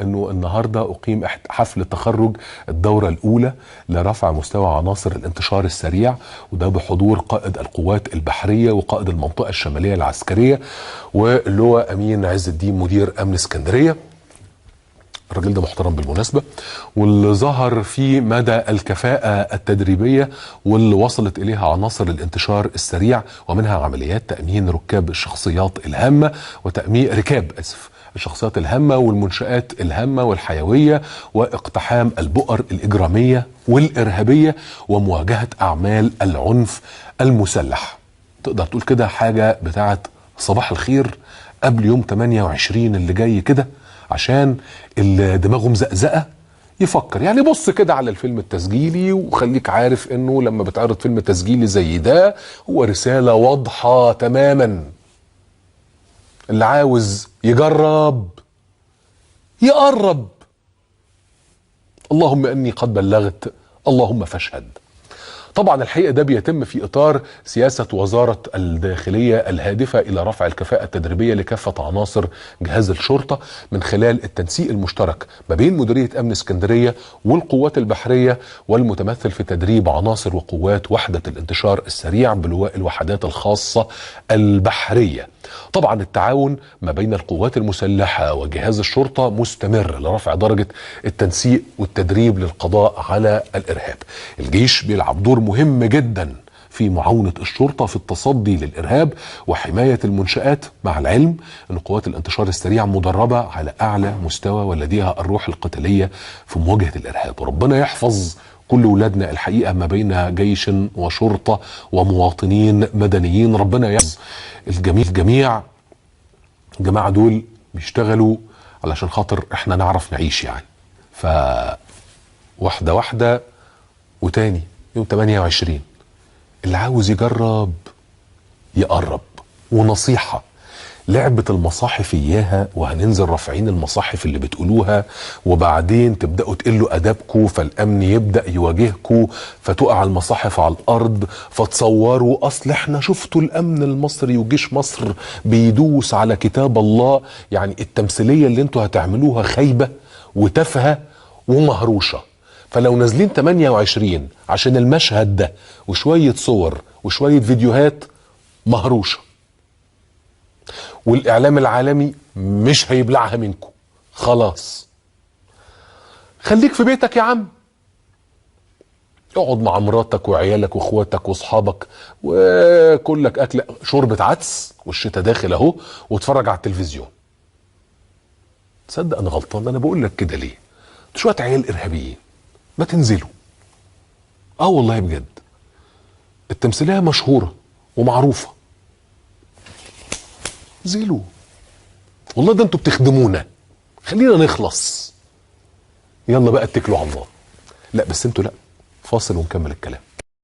انه النهارده اقيم حفل تخرج الدوره الاولى لرفع مستوى عناصر الانتشار السريع، وده بحضور قائد القوات البحريه وقائد المنطقه الشماليه العسكريه واللواء امين عز الدين مدير امن اسكندريه. الراجل ده محترم بالمناسبة، واللي ظهر في مدى الكفاءة التدريبية واللي وصلت إليها عناصر الانتشار السريع، ومنها عمليات تأمين ركاب الشخصيات الهامة وتأمين ركاب الشخصيات الهامة والمنشآت الهامة والحيوية، واقتحام البؤر الإجرامية والإرهابية، ومواجهة أعمال العنف المسلح. تقدر تقول كده حاجة بتاعت صباح الخير قبل يوم 28 اللي جاي كده، عشان اللي دماغه مزقزقه يفكر. يعني بص كده على الفيلم التسجيلي وخليك عارف انه لما بتعرض فيلم تسجيلي زي ده هو رساله واضحه تماما. اللي عاوز يجرب يقرب. اللهم اني قد بلغت، اللهم فاشهد. طبعا الحقيقة ده بيتم في إطار سياسة وزارة الداخلية الهادفة إلى رفع الكفاءة التدريبية لكافة عناصر جهاز الشرطة من خلال التنسيق المشترك ما بين مديرية أمن اسكندرية والقوات البحرية، والمتمثل في تدريب عناصر وقوات وحدة الانتشار السريع بلواء الوحدات الخاصة البحرية. طبعا التعاون ما بين القوات المسلحة وجهاز الشرطة مستمر لرفع درجة التنسيق والتدريب للقضاء على الإرهاب. الجيش بيلعب دور مهم جدا في معاونة الشرطة في التصدي للإرهاب وحماية المنشآت، مع العلم أن قوات الانتشار السريع مدربة على أعلى مستوى ولديها الروح القتالية في مواجهة الإرهاب. وربنا يحفظ كل ولادنا الحقيقة ما بين جيش وشرطة ومواطنين مدنيين. ربنا يحفظ الجميع. الجماعة دول بيشتغلوا علشان خاطر احنا نعرف نعيش يعني. واحدة واحدة. وتاني يوم 28 اللي عاوز يجرب يقرب. ونصيحة، لعبة المصاحف اياها، وهننزل رافعين المصاحف اللي بتقولوها وبعدين تبدأوا تقلوا ادابكم فالامن يبدأ يواجهكم فتقع المصاحف على الارض فتصوروا اصل احنا شفتوا الامن المصري وجيش مصر بيدوس على كتاب الله. يعني التمثيلية اللي انتوا هتعملوها خايبة وتافهة ومهروشة. فلو نازلين 28 عشان المشهد ده وشوية صور وشوية فيديوهات مهروشة، والإعلام العالمي مش هيبلعها منكم، خلاص خليك في بيتك يا عم. اقعد مع مراتك وعيالك واخواتك واصحابك وكلك اكل شوربة عدس والشتاء داخل اهو، واتفرج على التلفزيون. تصدق انا غلطان؟ انا بقول لك كده ليه؟ شوية عيال ارهابيين ما تنزلوا. والله بجد التمثيلية مشهورة ومعروفة. نزلوا والله، ده انتوا بتخدمونا. خلينا نخلص. يلا بقى اتكلوا على الله. لا بس انتوا لا، فاصل ونكمل الكلام.